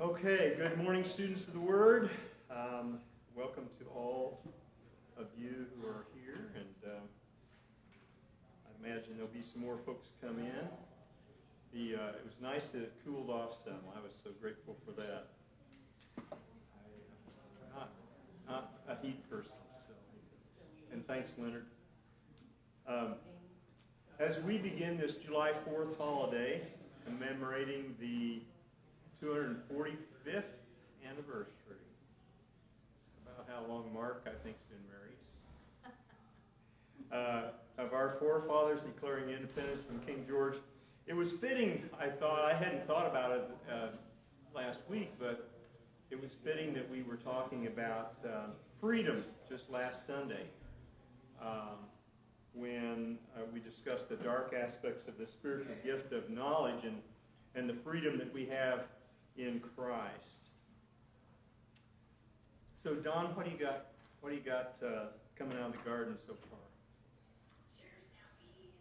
Okay, good morning, students of the Word. Welcome to all of you who are here, and I imagine there'll be some more folks come in. It was nice that it cooled off some. I was so grateful for that. I'm not a heat person, so. And thanks, Leonard. As we begin this July 4th holiday, commemorating the 245th anniversary. It's about how long Mark, I think, has been married. Of our forefathers declaring independence from King George. It was fitting, I thought, I hadn't thought about it last week, but it was fitting that we were talking about freedom just last Sunday when we discussed the dark aspects of the spiritual gift of knowledge and the freedom that we have in Christ. So, Don, what do you got? What do you got coming out of the garden so far? Sugar snap peas.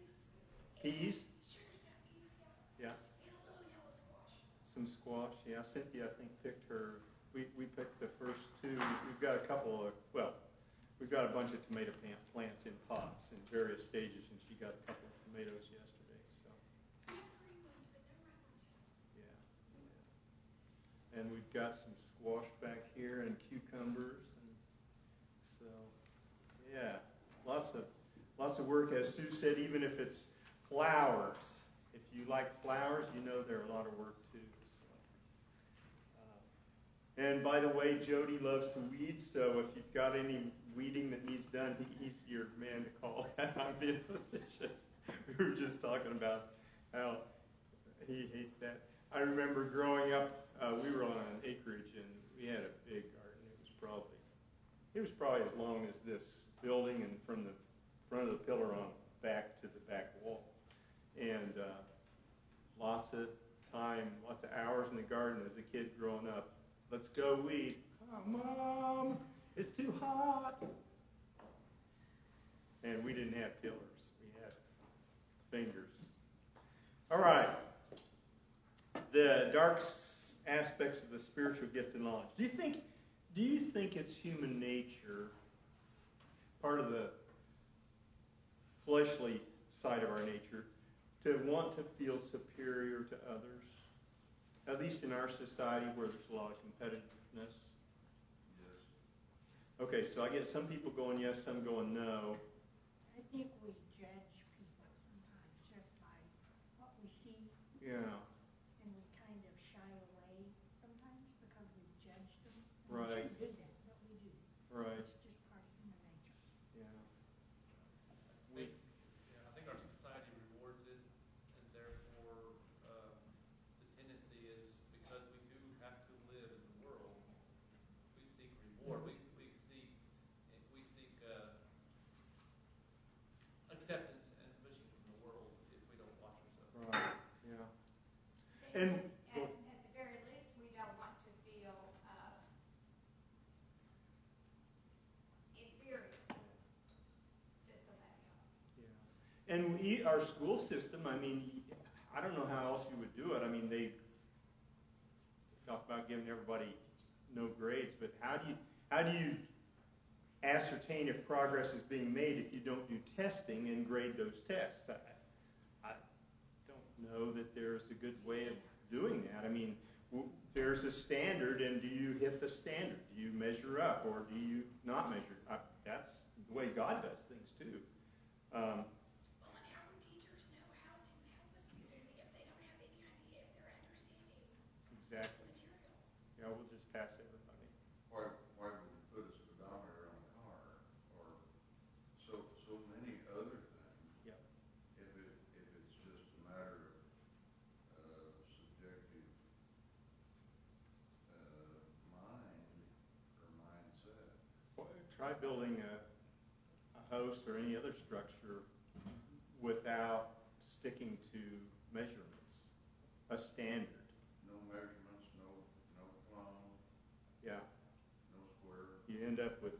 Peas? Sugar snap peas, Yeah. And a little yellow squash. Some squash. Yeah, Cynthia, I think, picked her. We picked the first two. We've got a couple of, we've got a bunch of tomato plants in pots in various stages, and she got a couple of tomatoes yesterday. So. We have green ones, but no red ones. Yeah. And we've got some squash back here and cucumbers, and so yeah, lots of work. As Sue said, even if it's flowers, if you like flowers, you know they're a lot of work too. So. And by the way, Jody loves to weed, so if you've got any weeding that needs done, he's your man to call. I'm being facetious. We were just talking about how he hates that. I remember growing up, we were on an acreage and we had a big garden. It was probably as long as this building, and from the front of the pillar on back to the back wall. And lots of time, lots of hours in the garden as a kid growing up. Let's go weed. Oh, Mom, it's too hot. And we didn't have tillers. We had fingers. All right. The dark aspects of the spiritual gift and knowledge. Do you think it's human nature, part of the fleshly side of our nature, to want to feel superior to others? At least in our society where there's a lot of competitiveness. Yes. Okay, so I get some people going yes, some going no. I think we judge people sometimes just by what we see. Yeah. And we kind of shy away sometimes because we've judged them. And Right. We shouldn't do that, but we do. Right. It's just part of human nature. Yeah. I think our society rewards it, and therefore the tendency is, because we do have to live in the world, we seek reward. We seek acceptance and pushing from the world if we don't watch ourselves. Right. Yeah. And At the very least, we don't want to feel inferior to somebody else. Yeah. And our school system, I mean, I don't know how else you would do it. I mean, they talk about giving everybody no grades, but how do you ascertain if progress is being made if you don't do testing and grade those tests? I don't know that there's a good way of doing that. I mean, there's a standard, and do you hit the standard? Do you measure up, or do you not measure? That's the way God does things too. Well, and how would teachers know how to help a student if they don't have any idea if they're understanding Exactly. material? Yeah, we'll just pass everybody. Why would we put a speedometer on a car, or so many other things? Yep. If it's just a matter of subjective mind or mindset. Well, try building a house or any other structure without sticking to measurements, a standard. No measurements, no plumb, Yeah. no square. You end up with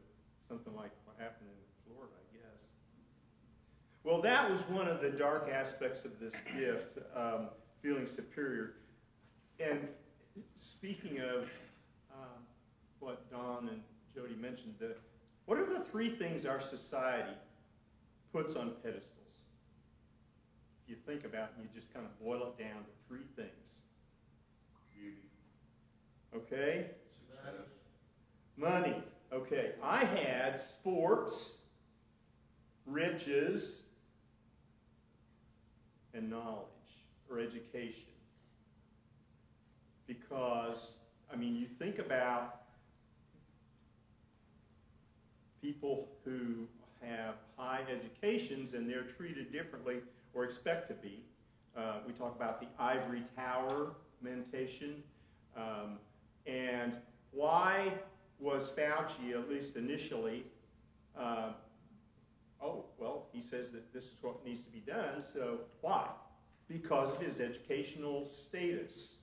something like what happened in Florida, I guess. Well, that was one of the dark aspects of this gift, feeling superior. And speaking of what Don and Jody mentioned, what are the three things our society puts on pedestals? If you think about it, and you just kind of boil it down to three things. Beauty, Okay? success, Money. Okay. I had sports, riches, and knowledge or education. Because, I mean, you think about people who have high educations and they're treated differently or expect to be. We talk about the ivory tower mentation. And why was Fauci, at least initially, he says that this is what needs to be done, so why? Because of his educational status,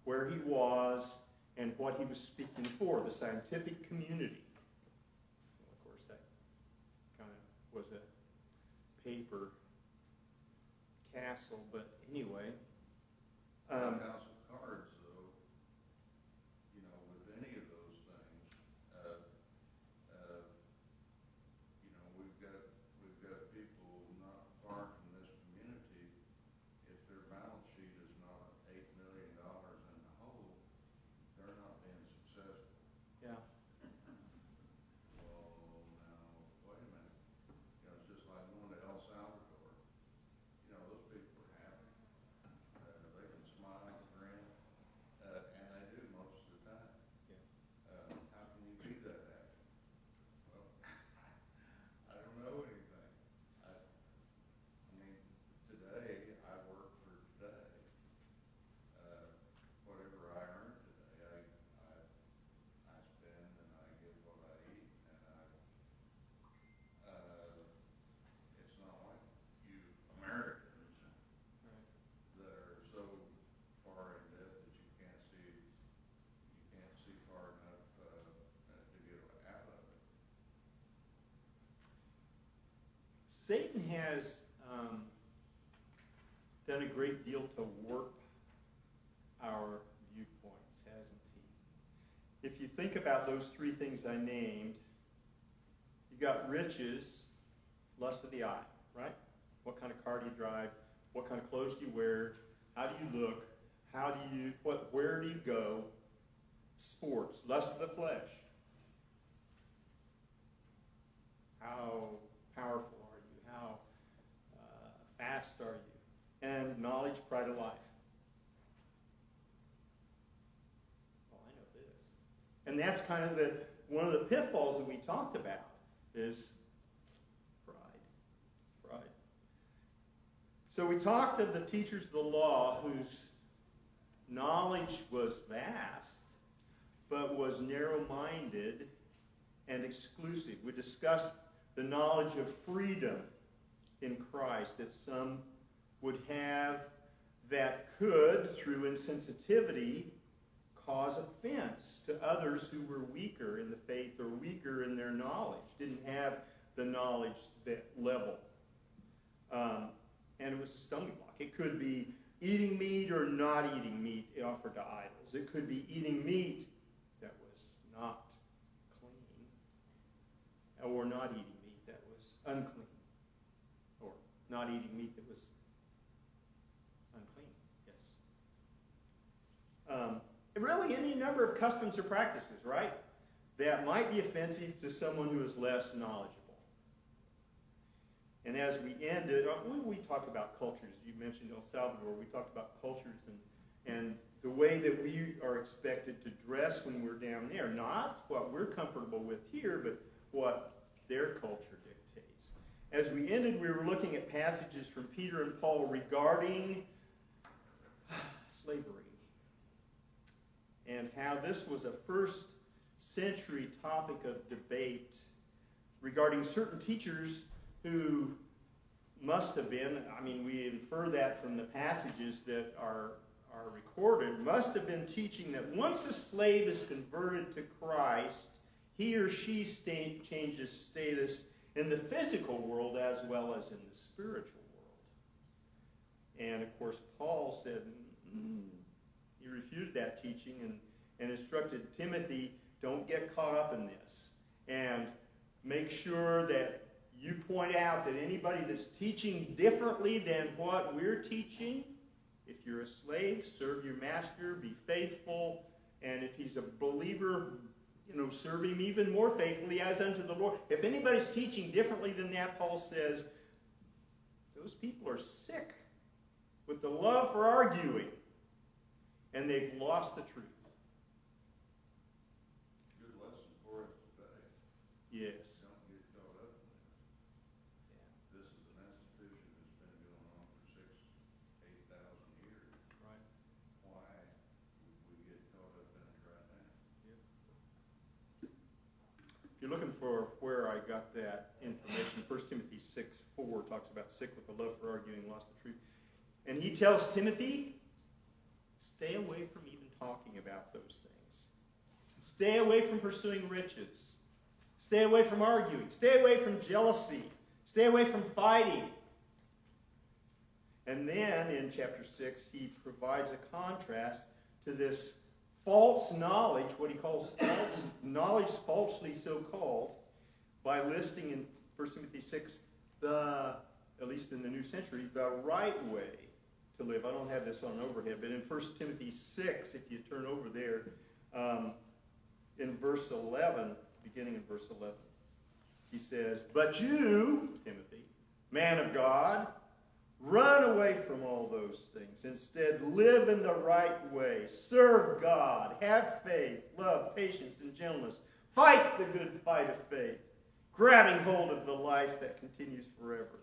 where he was, and what he was speaking for, the scientific community. Well, of course, that kind of was a paper castle, but anyway. house of cards, though, you know, with any of those things, you know, we've got people not far from this community, if their balance sheet is not $8 million in the hole, they're not being successful. Yeah. Well, now, wait a minute, you know, it's just like going to El Salvador, you know, those people are happy. They can smile and grin, and they do most of the time. How can you be that happy? Well, I don't know anything. I mean, today, I work for today. Whatever I earn today, I spend and I get what I eat, and it's not like you Americans that are so far in debt that you can't see far enough to get out of it. Satan has done a great deal to warp our viewpoints, hasn't he? If you think about those three things I named, you got riches, lust of the eye, right? What kind of car do you drive? What kind of clothes do you wear? How do you look? Where do you go? Sports, lust of the flesh. How powerful are you? How fast are you? And knowledge, pride of life. Well, I know this. And that's kind of one of the pitfalls that we talked about is pride. Pride. So we talked of the teachers of the law whose knowledge was vast, but was narrow-minded and exclusive. We discussed the knowledge of freedom in Christ that some would have that could, through insensitivity, cause offense to others who were weaker in the faith or weaker in their knowledge, didn't have the knowledge level. And it was a stumbling block. It could be eating meat or not eating meat offered to idols. It could be eating meat that was not clean, or not eating meat that was unclean, or not eating meat that was unclean, yes. Really any number of customs or practices, right, that might be offensive to someone who is less knowledgeable. And as we ended, when we talked about cultures, you mentioned El Salvador, we talked about cultures and the way that we are expected to dress when we're down there. Not what we're comfortable with here, but what their culture dictates. As we ended, we were looking at passages from Peter and Paul regarding slavery and how this was a first century topic of debate regarding certain teachers who must have been, I mean, we infer that from the passages that are recorded, must have been teaching that once a slave is converted to Christ, he or she changes status in the physical world as well as in the spiritual world. And of course, Paul said, he refused refuted that teaching and instructed Timothy, don't get caught up in this. And make sure that you point out that anybody that's teaching differently than what we're teaching, if you're a slave, serve your master, be faithful, and if he's a believer, serve him even more faithfully as unto the Lord. If anybody's teaching differently than that, Paul says, those people are sick with the love for arguing, and they've lost the truth. Good lesson for us today. Yes. Don't get caught up in this. This is an institution that's been going on for 8,000 years. Right. Why would we get caught up in it right now? If you're looking for where I got that information, 1 Timothy 6:4 talks about sick with the love for arguing, lost the truth. And he tells Timothy, stay away from even talking about those things. Stay away from pursuing riches. Stay away from arguing. Stay away from jealousy. Stay away from fighting. And then in chapter 6, he provides a contrast to this false knowledge, what he calls false knowledge, falsely so called, by listing in 1 Timothy 6, at least in the New Century, the right way to live. I don't have this on overhead, but in 1 Timothy 6, if you turn over there, in verse 11, beginning in verse 11, he says, but you, Timothy, man of God, run away from all those things. Instead, live in the right way. Serve God. Have faith, love, patience, and gentleness. Fight the good fight of faith, grabbing hold of the life that continues forever.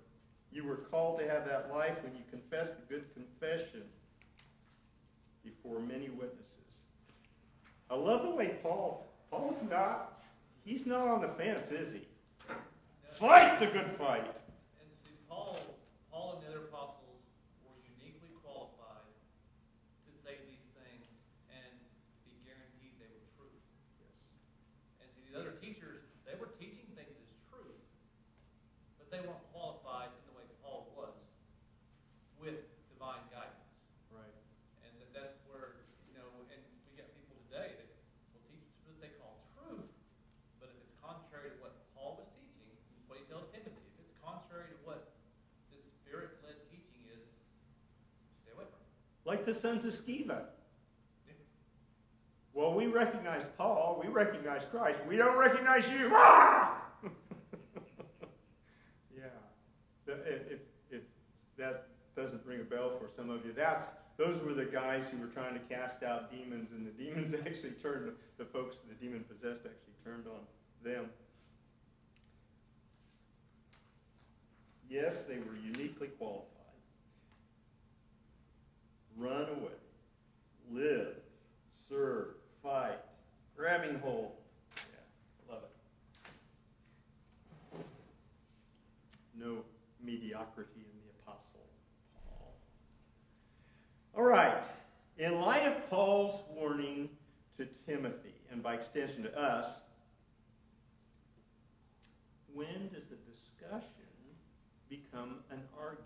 You were called to have that life when you confessed the good confession before many witnesses. I love the way he's not on the fence, is he? Fight the good fight. And see, Paul and the other apostles were uniquely qualified to say these things and be guaranteed they were truth. Yes. And see, the other teachers, they were teaching things as truth, but they weren't qualified in the way Paul was with divine guidance. Right. And that's where, and we got people today that will teach what they call truth, but if it's contrary to what Paul was teaching, what he tells Timothy, if it's contrary to what this Spirit-led teaching is, stay away from it. Like the sons of Sceva. Well, we recognize Paul, we recognize Christ, we don't recognize you. Yeah. If that doesn't ring a bell for some of you, those were the guys who were trying to cast out demons, and the demons actually turned, the folks the demon possessed actually turned on them. Yes, they were uniquely qualified. Run away, live, serve, fight, grabbing hold. Yeah, love it. No mediocrity in the Apostle Paul. All right. In light of Paul's warning to Timothy, and by extension to us, when does a discussion become an argument?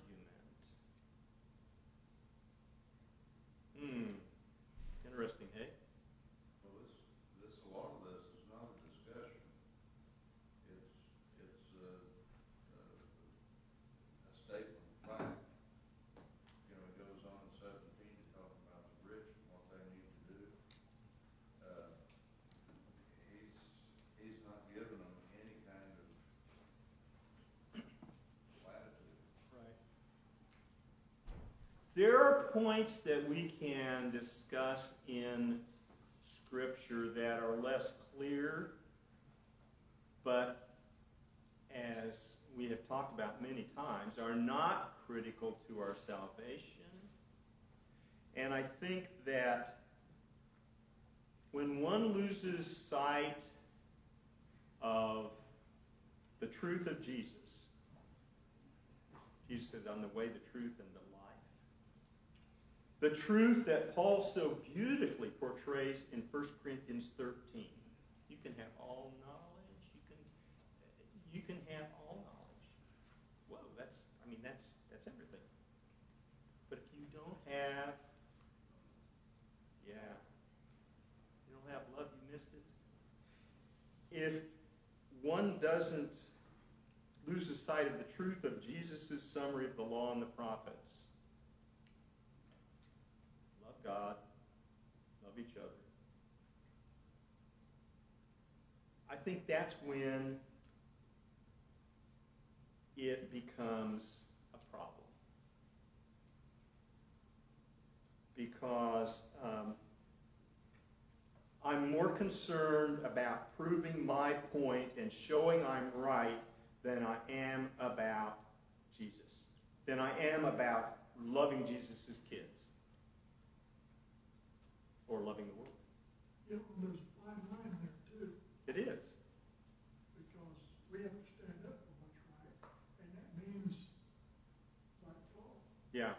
Interesting, eh? Well, a lot of this is not a discussion. It's a statement of fact. It goes on in 17 to talk about the rich and what they need to do. He's not giving them any kind of latitude. Right. There are points that we can discuss in Scripture that are less clear, but as we have talked about many times, are not critical to our salvation. And I think that when one loses sight of the truth of Jesus, Jesus says, I'm the way, the truth, and the life. The truth that Paul so beautifully portrays in 1 Corinthians 13. You can have all knowledge. You can have all knowledge. Whoa, that's everything. But if you don't have, if one doesn't lose the sight of the truth of Jesus' summary of the law and the prophets. Love God, love each other. I think that's when it becomes a problem. Because I'm more concerned about proving my point and showing I'm right than I am about Jesus, than I am about loving Jesus' kids or loving the world. You know, there's a fine line there too, It is. because we have to stand up for what's right, and that means, like Paul, Yeah.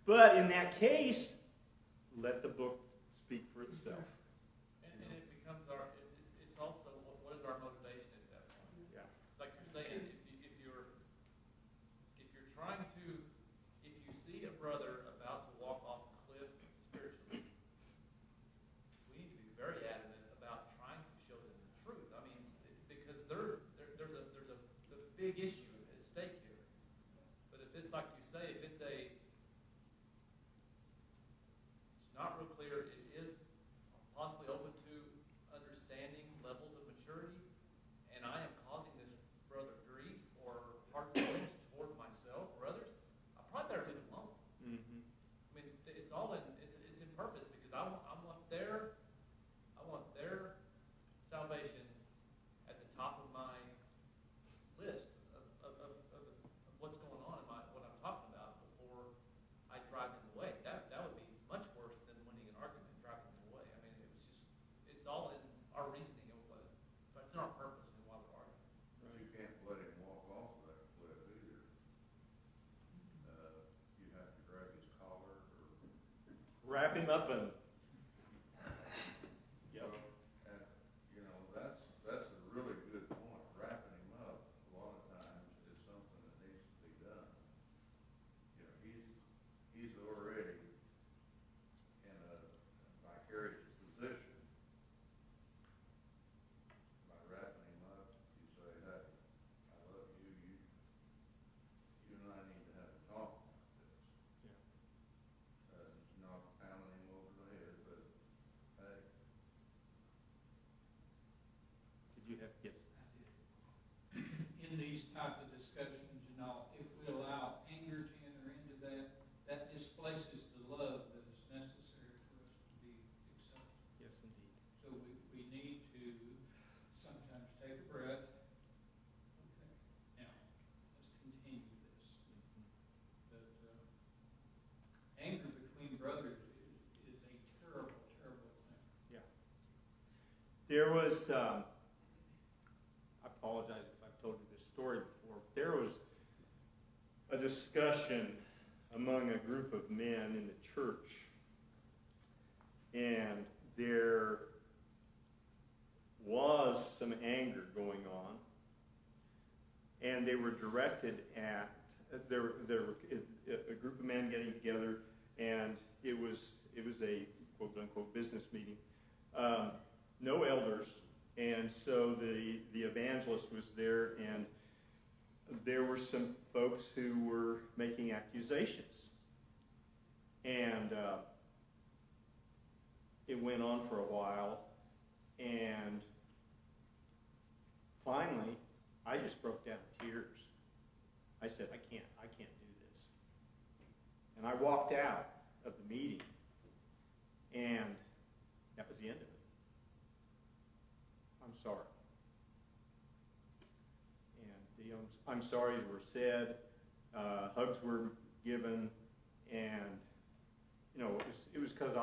But in that case, let the book speak for itself. And it becomes it's also, what is our motivation at that point? Yeah. It's like you're saying, if you're trying to, if you see a brother about to walk off a cliff spiritually, we need to be very adamant about trying to show them the truth. I mean, because there's a big issue at stake here. But if it's like you say, if it's not real clear, it is possibly open to understanding levels of maturity, and I am causing this brother grief or hard feelings toward myself or others, I probably better leave it alone. Mm-hmm. I mean, it's all in purpose, because I want their salvation at the top of my list of what's going on in what I'm talking about before I drive them away. That would be much worse than winning an argument and driving them away. I mean, it's all in our reasoning of what, so it's in our purpose and why we're arguing. But you can't let him walk off of that cliff either. You have to grab his collar or. Wrap him up and. Yep. And, you know, that's a really good point. Wrapping him up, a lot of times, is something that needs to be done. You know, he's already in a vicarious position. By wrapping him up, you say, hey, I love you, you and I need to have a talk about this. Not pounding him over the head, but, hey, Did you have, yes? In these type of discussions and all, if we allow anger to enter into that, that displaces the love that is necessary for us to be accepted. Yes, indeed. So we need to sometimes take a breath. Okay, now, let's continue this. But anger between brothers is a terrible, terrible thing. Yeah. There was, I apologize if I've told you this story before, but there was a discussion among a group of men in the church, and there was some anger going on, and they were directed at, there were a group of men getting together, and it was a quote-unquote business meeting. No elders, and so the evangelist was there, and there were some folks who were making accusations. And it went on for a while, and finally, I just broke down in tears. I said, I can't do this. And I walked out of the meeting, and that was the end of it. I'm sorry. And I'm sorry were said, hugs were given, and it was because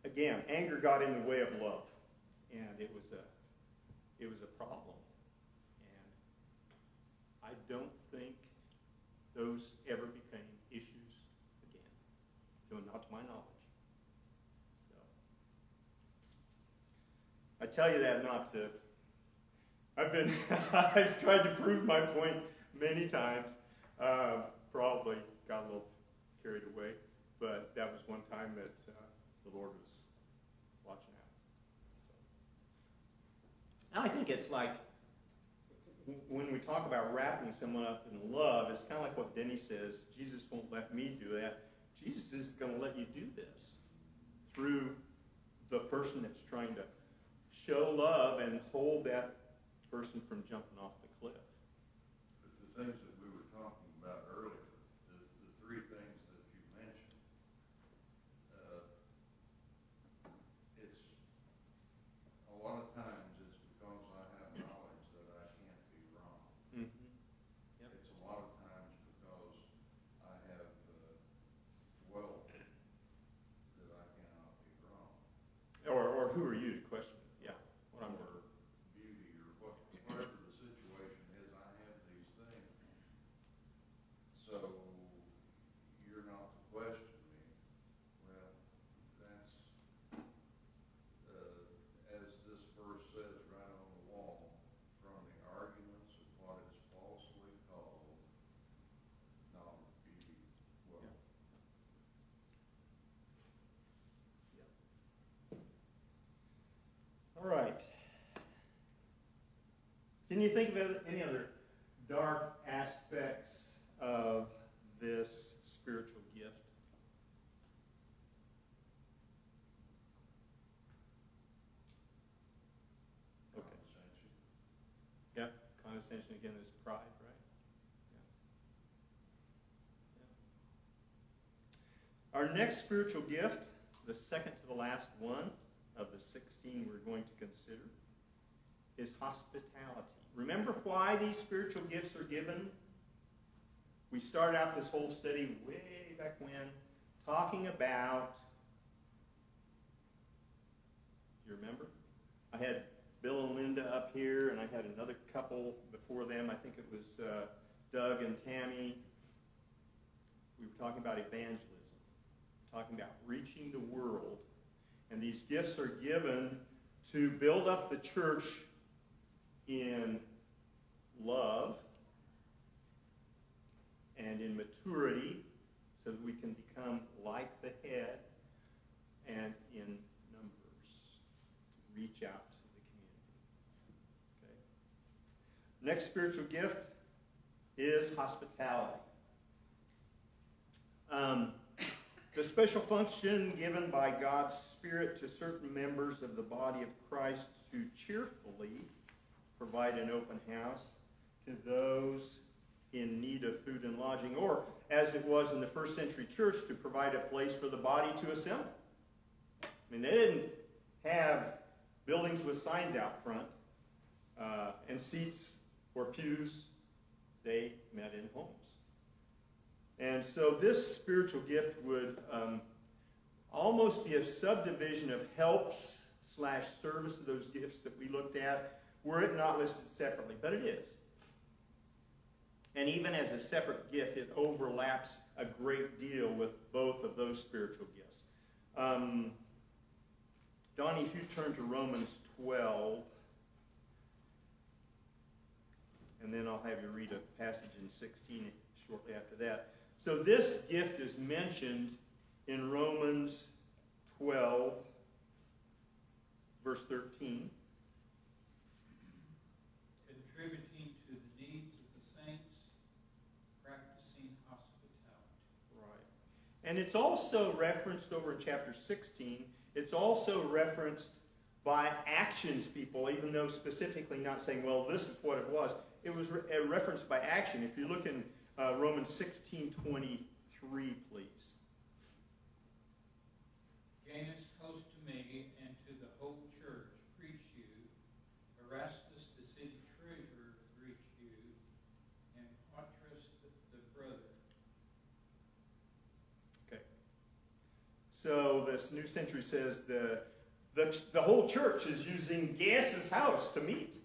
again, anger got in the way of love, and it was a problem. And I don't think those ever became issues again, so not to my knowledge. I tell you that not to, I've tried to prove my point many times, probably got a little carried away, but that was one time that the Lord was watching out. So, I think it's like, when we talk about wrapping someone up in love, it's kind of like what Denny says, Jesus won't let me do that. Jesus is going to let you do this through the person that's trying to show love and hold that person from jumping off the cliff. But the things that we were talking about earlier, the three things that you mentioned, it's, a lot of times it's because I have knowledge that I can't be wrong. Mm-hmm. Yep. It's a lot of times because I have wealth that I cannot be wrong. Or who are you to question? Yeah, what I'm Or beauty, or whatever the situation is, I have these things. So you're not to question me. Well, that's, as this verse says right on the wall, from the arguments of what is falsely called knowledge, beauty, wealth. All right. Can you think of any other dark aspects of this spiritual gift? Okay. Condescension. Yep. Condescension again is pride, right? Yeah. Our next spiritual gift, the second to the last one of the 16 we're going to consider, is hospitality. Remember why these spiritual gifts are given? We started out this whole study way back when, talking about, do you remember? I had Bill and Linda up here, and I had another couple before them. I think it was Doug and Tammy. We were talking about evangelism, talking about reaching the world. And these gifts are given to build up the church in love and in maturity so that we can become like the head, and in numbers to reach out to the community. Okay. Next spiritual gift is hospitality. The special function given by God's Spirit to certain members of the body of Christ to cheerfully provide an open house to those in need of food and lodging, or as it was in the first century church, to provide a place for the body to assemble. I mean, they didn't have buildings with signs out front and seats or pews. They met in homes. And so this spiritual gift would almost be a subdivision of helps/service of those gifts that we looked at, were it not listed separately, but it is. And even as a separate gift, it overlaps a great deal with both of those spiritual gifts. Donnie, if you turn to Romans 12, and then I'll have you read a passage in 16 shortly after that. So this gift is mentioned in Romans 12, verse 13. Contributing to the needs of the saints, practicing hospitality. Right. And it's also referenced over in chapter 16. It's also referenced by actions people, even though specifically not saying, well, this is what it was. It was referenced by action. If you look in Romans 16:23, please. Gaius close to me and to the whole church preach you. Erastus, the city treasurer, greets you, and Patras, the brother. Okay. So this New Century says the whole church is using Gaius' house to meet,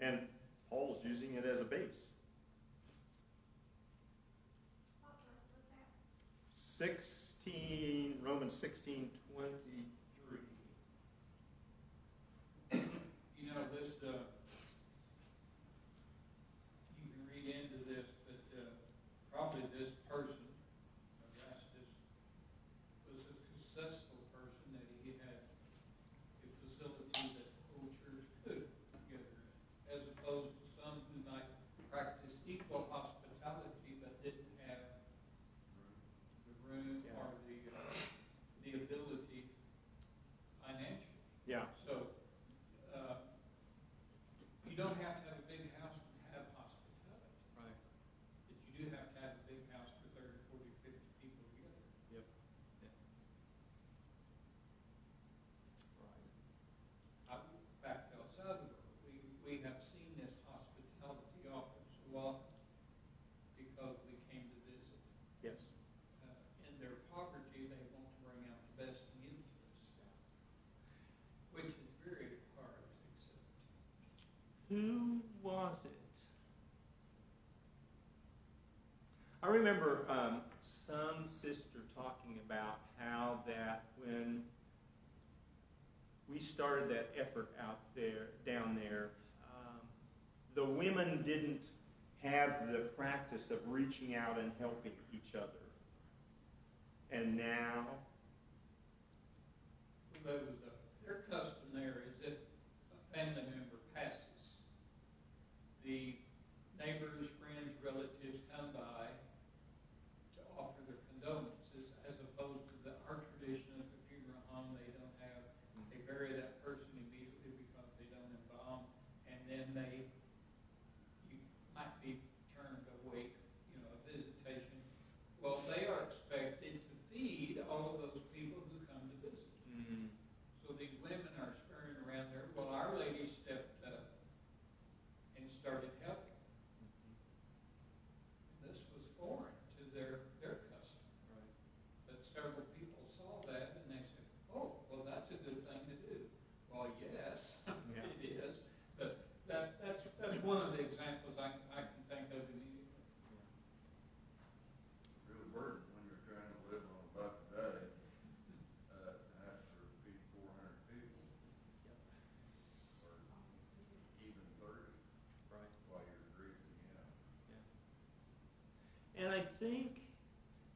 and Paul's using it as a base. What verse was that? 16, Romans 16:23. You know, this, you can read into this, but probably this person, Erastus, was a successful person, that he had a facility that the whole church could get together. who was it? I remember some sister talking about how that when we started that effort down there, the women didn't have the practice of reaching out and helping each other. And now, their custom there is if a family member passes, the neighbors, friends, relatives come by to offer their condolences, as opposed to our tradition of the funeral home. They don't have, they bury that person immediately because they don't embalm, and then you might be turned awake, a visitation. Well, they are expected to feed all of those people who come to visit. mm, So these women are scurrying around there. Well, Our Lady stepped up and started helping. This was foreign to their custom. right. But several people saw that and they said, oh, well, that's a good thing to do. Well, yes, Yeah. it is. But that's one of the examples I can think of immediately. Real burden when you're trying to live on a buck a day, have to feed 400 people, or even 30, Right. while you're grieving, And I think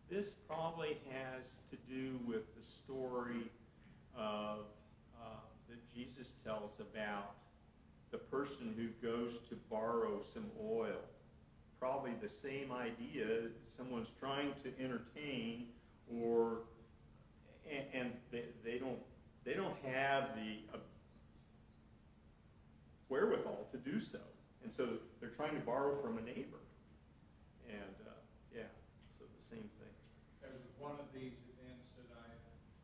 this probably has to do with the story of that Jesus tells about the person who goes to borrow some oil. Probably the same idea. Someone's trying to entertain, and they don't have the wherewithal to do so, and so they're trying to borrow from a neighbor. And so the same thing. There was one of these events that I went to,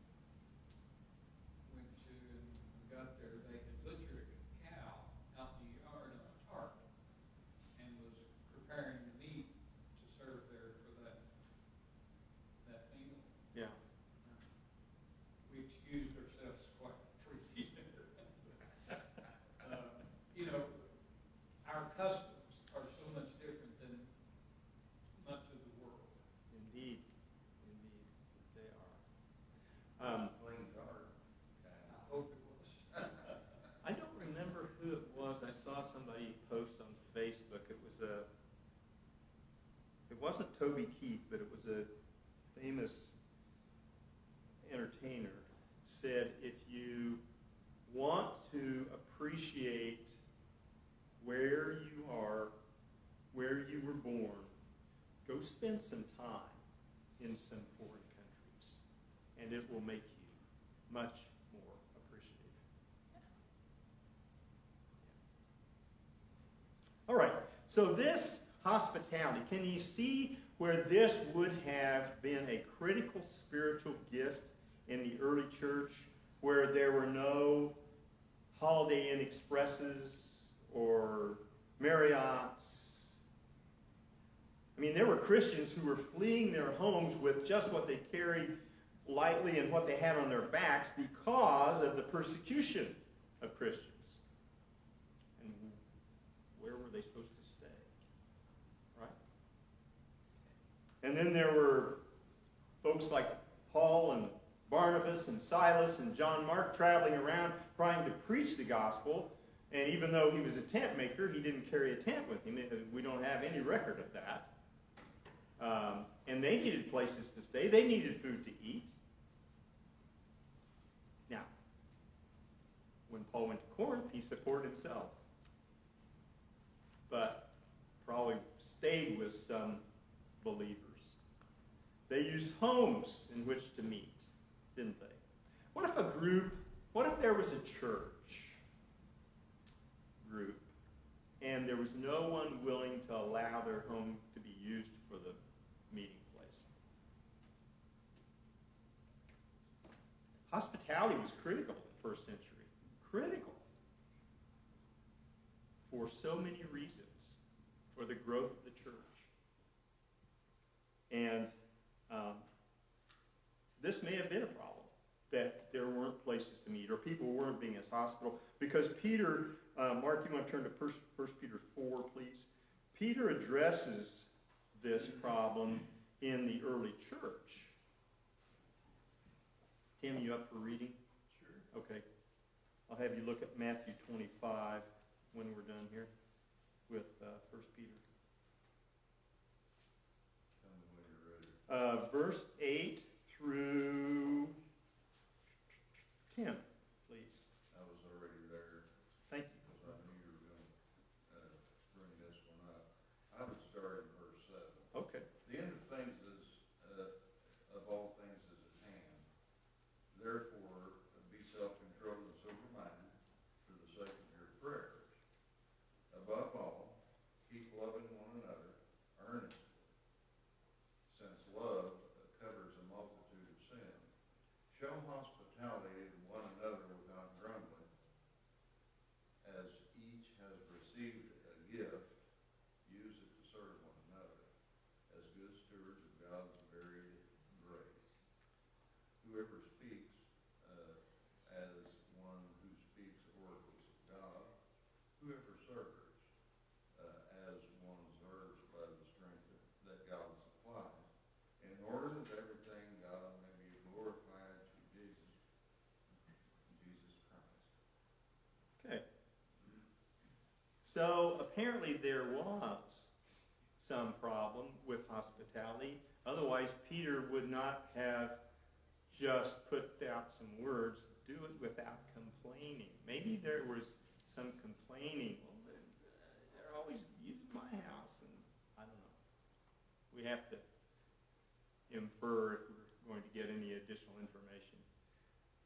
and when we got there, they had butchered a cow out in the yard on a tarp and was preparing the meat to serve there for that meal. Yeah. We excused ourselves quite freely there. Our customs are so much different than much of the world. Indeed, they are. Clean card. I hope it was. I don't remember who it was. I saw somebody post on Facebook. It wasn't Toby Keith, but it was a famous entertainer. Said, if you want to appreciate where you are, where you were born, go spend some time in some foreign countries, and it will make you much more appreciative. All right, so this hospitality, can you see where this would have been a critical spiritual gift in the early church, where there were no Holiday Inn Expresses or Marriotts? I mean, there were Christians who were fleeing their homes with just what they carried lightly and what they had on their backs because of the persecution of Christians. And where were they supposed to stay? Right? And then there were folks like Paul and Barnabas and Silas and John Mark traveling around trying to preach the gospel. And even though he was a tent maker, he didn't carry a tent with him. We don't have any record of that. And they needed places to stay. They needed food to eat. Now, when Paul went to Corinth, he supported himself. But probably stayed with some believers. They used homes in which to meet, didn't they? What if there was a church group and there was no one willing to allow their home to be used for the meeting place? Hospitality was critical in the first century. Critical. For so many reasons. For the growth of the church. And this may have been a problem that there weren't places to meet, or people weren't being as hospitable. Because Peter, Mark, you want to turn to 1 Peter 4, please? Peter addresses this problem in the early church. Tim, you up for reading? Sure. Okay. I'll have you look at Matthew 25 when we're done here with 1 Peter. Tell me when you're ready. Verse 8 through 10, please. I was already there, Thank you. because I knew you were going to bring this one up. I would start in verse 7. Okay. The end of things is, of all things is at hand. Therefore, be self-controlled and sober-minded for the sake of your prayers. Above all, keep loving one another earnestly, since love covers a multitude of sins. Show hospitality to one another without grumbling, as each has received a gift, use it to serve one another, as good stewards of God's varied grace. Whoever speaks as one who speaks oracles of God, whoever serves as one serves by the strength that God supplies, in order that everything God may be glorified through Jesus Christ. Okay. So apparently there was some problem with hospitality. Otherwise, Peter would not have just put out some words, do it without complaining. Maybe there was some complaining. Well, they're always using my house, and I don't know. We have to infer if we're going to get any additional information.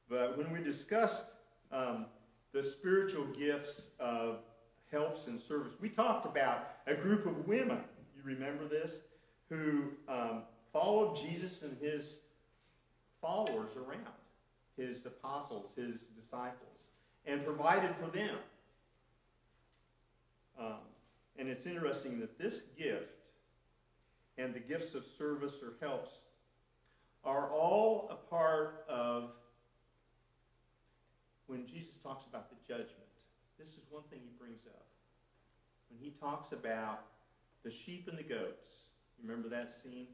But when we discussed the spiritual gifts of helps and service, we talked about a group of women, you remember this, who followed Jesus and his followers around, his apostles, his disciples, and provided for them. And it's interesting that this gift and the gifts of service or helps are all a part of when Jesus talks about the judgment. This is one thing he brings up. When he talks about the sheep and the goats, you remember that scene?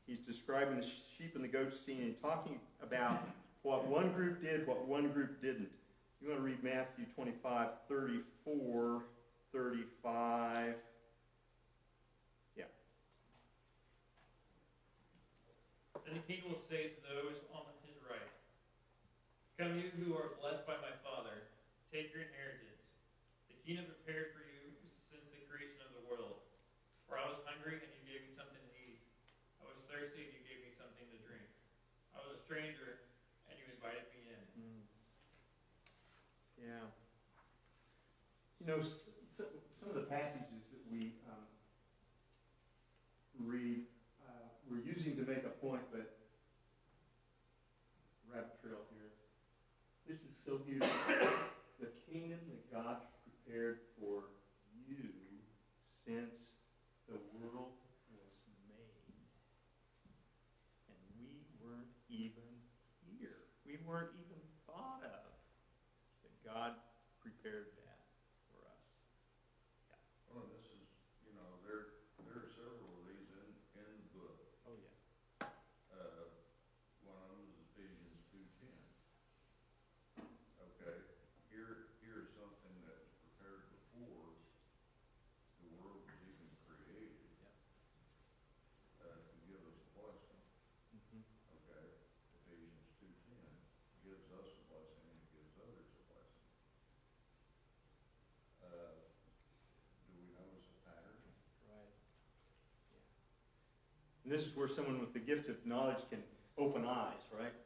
He's describing the sheep and the goats scene and talking about what one group did, what one group didn't. You want to read Matthew 25, 34, 35. Yeah. Then the king will say to those on his right, "Come, you who are blessed by my Father, take your inheritance, the kingdom prepared for you since the creation of the world. For I was hungry, and you gave me something to eat. I was thirsty, and you gave me something to drink. I was a stranger, and you invited me in." Yeah. You know, some of the passages that we read, we're using to make a point, but rabbit trail here. This is so beautiful. The kingdom that God prepared for you since the world was made. And we weren't even here. We weren't even thought of. But God prepared that for us. Well, this is, there are several of these in the book. Oh, yeah. One of them is Ephesians 2:10. Okay, here's something that was prepared before the world was even created. To give us a blessing. Mm-hmm. Okay, Ephesians 2:10 gives us a blessing and gives others a blessing. Do we notice a pattern? Right. Yeah. And this is where someone with the gift of knowledge can open eyes, right?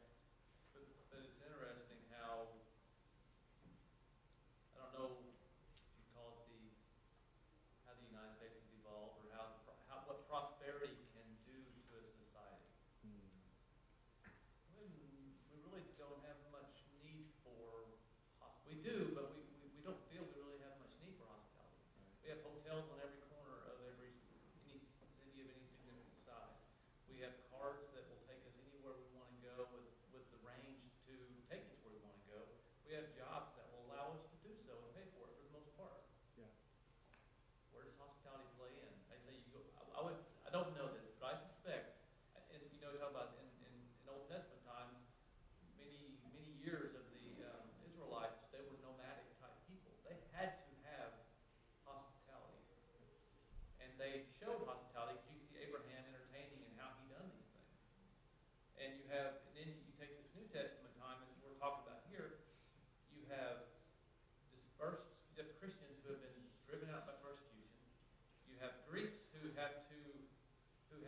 But it's interesting how, I don't know if you call it how the United States has evolved, or what prosperity can do to a society. When we really don't have much need for we do, but we don't feel we really have much need for hospitality. We have hotels on every corner of any city of any significant size. We have cars that will take us anywhere we want to go with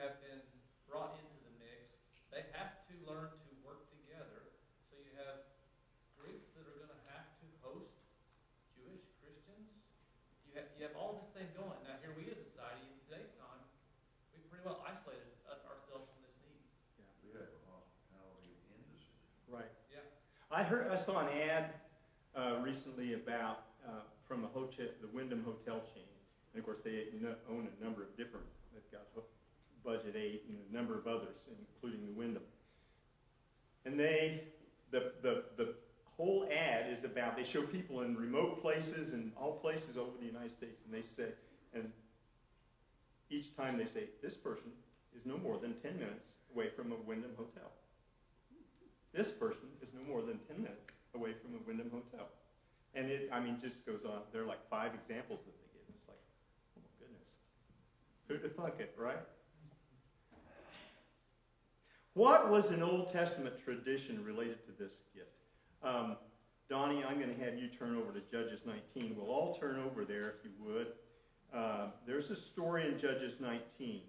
have been brought into the mix, they have to learn to work together. So you have Greeks that are going to have to host Jewish Christians. You have all this thing going. Now here we as a society in today's time, we pretty well isolated ourselves from this need. We have a hospitality industry. Right. Yeah. I saw an ad recently about from a hotel, the Wyndham Hotel chain, and of course they own a number of different. They've got Budget 8 and a number of others, including the Wyndham. And the whole ad is about, they show people in remote places and all places over the United States, and they say, and each time they say, this person is no more than 10 minutes away from a Wyndham Hotel. This person is no more than 10 minutes away from a Wyndham Hotel. And it, just goes on. There are like 5 examples that they give. It's like, oh my goodness. Who'd have thunk it, right? What was an Old Testament tradition related to this gift? Donnie, I'm going to have you turn over to Judges 19. We'll all turn over there if you would. There's a story in Judges 19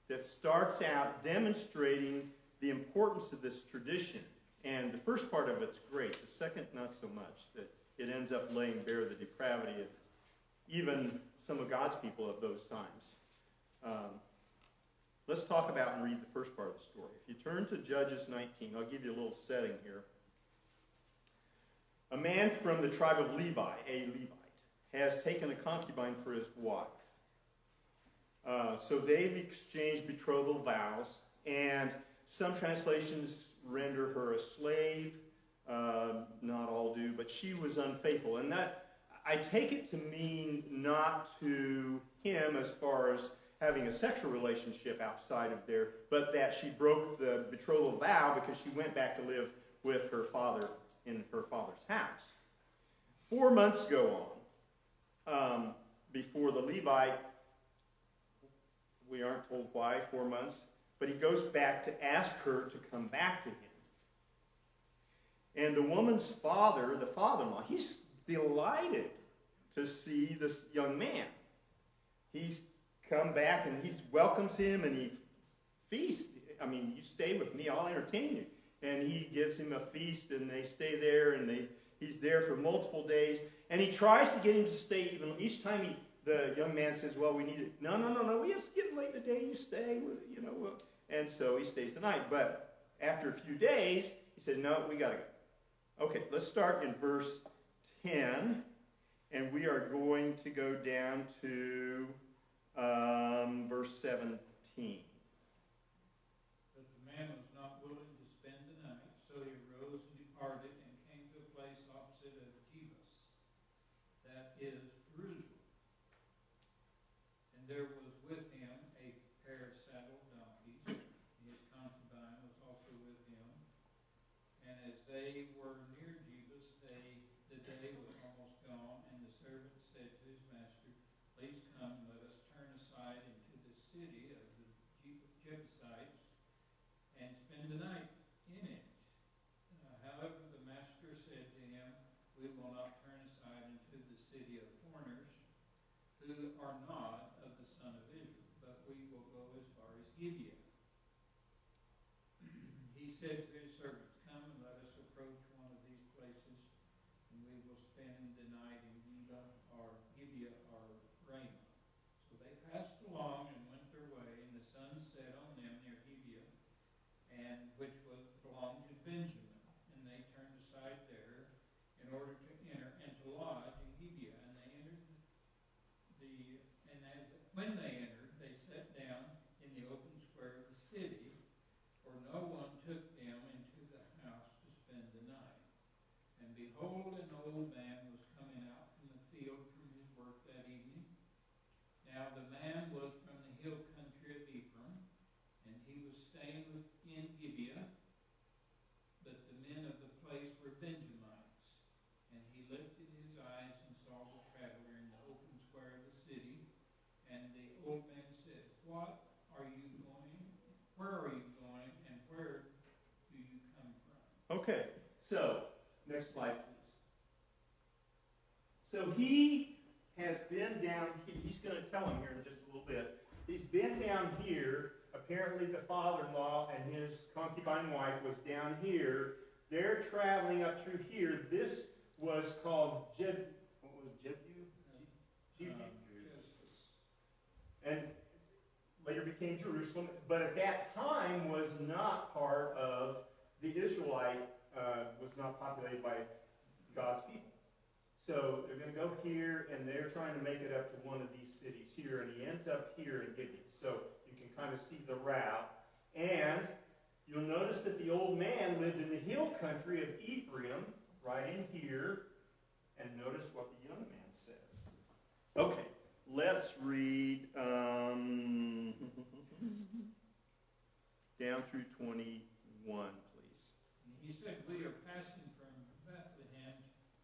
that starts out demonstrating the importance of this tradition. And the first part of it's great. The second, not so much. That it ends up laying bare the depravity of even some of God's people of those times. Let's talk about and read the first part of the story. If you turn to Judges 19, I'll give you a little setting here. A man from the tribe of Levi, a Levite, has taken a concubine for his wife. So they've exchanged betrothal vows, and some translations render her a slave. Not all do, but she was unfaithful. And that, I take it to mean not to him as far as having a sexual relationship outside of there, but that she broke the betrothal vow because she went back to live with her father in her father's house. 4 months go on before the Levite, we aren't told why, 4 months, but he goes back to ask her to come back to him. And the woman's father, the father-in-law, he's delighted to see this young man. He's come back and he welcomes him and he feasts. You stay with me, I'll entertain you. And he gives him a feast and they stay there and he's there for multiple days. And he tries to get him to stay even. Each time the young man says, well, we need it. No, it's getting late in the day, you stay. And so he stays the night. But after a few days, he said, no, we got to go. Okay, let's start in verse 10. And we are going to go down to verse 17. But the man was not willing to spend the night, so he arose and departed and came to a place opposite of Jebus, that is Jerusalem. And there was with him a pair of saddled donkeys, and his concubine was also with him. And as they were near Jebus, the day was almost gone, and the servant said to his master, please come, let us turn aside into the city of the Jebusites and spend the night in it. However, the master said to him, we will not turn aside into the city of foreigners who are not of the son of Israel, but we will go as far as Gibeah. He said to his servants, come and let us approach one of these places, and we will spend the night in Gibeah or Ramah. So they passed along and went their way, and the sun set on them near Gibeah, and which belonged to Benjamin. And they turned aside there in order to enter and to lodge in Gibeah. And they entered when they entered, they sat down in the open square of the city, for no one took them into the house to spend the night. And behold, an old man was coming out from the field from his work that evening. Now the man was from the hill country of Ephraim, and he was staying in Gibeah, but the men of the place were Benjamites. And he lifted his eyes and saw the traveler in the open square of the city. And the old man said, what are you going? Where are you going? And where do you come from? Okay, so next slide, please. So he has been down, he's going to tell him here in just a little bit. He's been down here apparently the father-in-law and his concubine wife was down here. They're traveling up through here. This was called Jebu. And later became Jerusalem, but at that time was not part of the Israelite, was not populated by God's people. So they're going to go here, and they're trying to make it up to one of these cities here, and he ends up here in Gibeon. So you can kind of see the route. And you'll notice that the old man lived in the hill country of Ephraim, right in here. And notice what the young man says. Okay, let's read down through 21, please. He said, we are passing from Bethlehem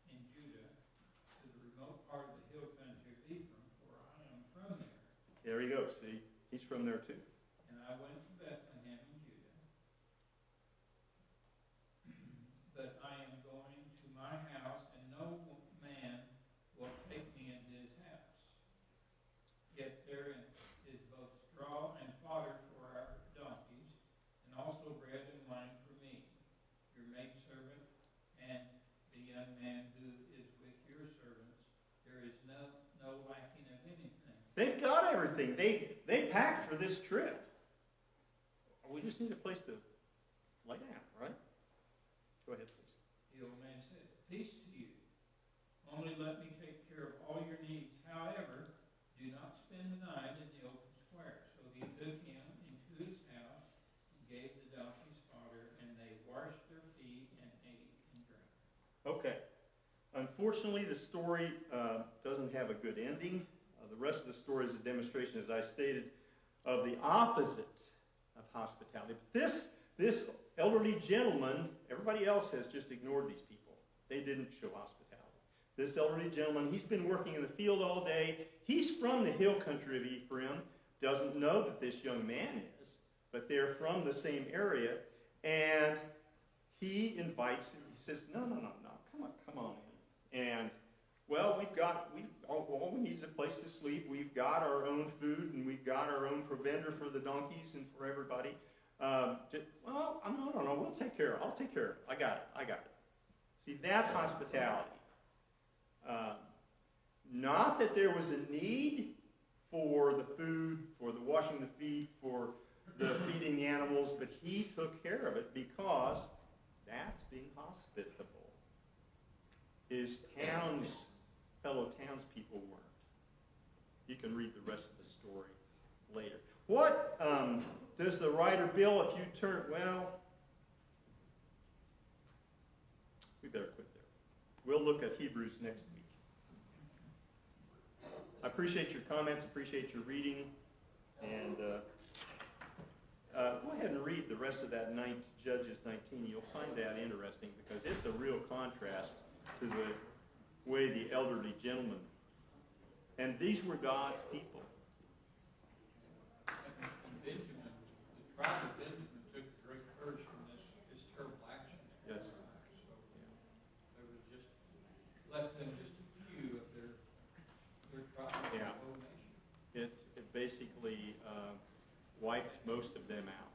in Judah to the remote part of the hill country of Ephraim, for I am from there. There you go, see? He's from there too. And I went to Bethlehem in Judah. But I am going to my house, and no man will take me into his house. Yet therein is both straw and fodder for our donkeys, and also bread and wine for me, your maidservant, and the young man who is with your servants. There is no lacking of anything. They've got everything. They packed for this trip. We just need a place to lay down, right? Go ahead, please. The old man said, peace to you. Only let me take care of all your needs. However, do not spend the night in the open square. So he took him into his house and gave the donkeys fodder, and they washed their feet and ate and drank. Okay. Unfortunately, the story doesn't have a good ending. The rest of the story is a demonstration, as I stated, of the opposite of hospitality. But this elderly gentleman, everybody else has just ignored these people. They didn't show hospitality. This elderly gentleman, he's been working in the field all day. He's from the hill country of Ephraim, doesn't know that this young man is, but they're from the same area. And he invites him. He says, no, come on in. And, well, all we need is a place to sleep. We've got our own food, and we've got our own provender for the donkeys and for everybody. No, we'll take care of it. I'll take care of it. I got it. See, that's hospitality. Not that there was a need for the food, for the washing the feet, for the feeding the animals, but he took care of it because that's being hospitable. His fellow townspeople weren't. You can read the rest of the story later. What does the writer Bill, if you turn, we better quit there. We'll look at Hebrews next week. I appreciate your comments, appreciate your reading, and go ahead and read the rest of that Judges 19. You'll find that interesting because it's a real contrast to the way the elderly gentleman. And these were God's people. And Benjamin, the tribe of Benjamin took great courage from this terrible action. Yes. So there was just less than just a few of their tribe, Yeah. the whole nation. It basically wiped most of them out.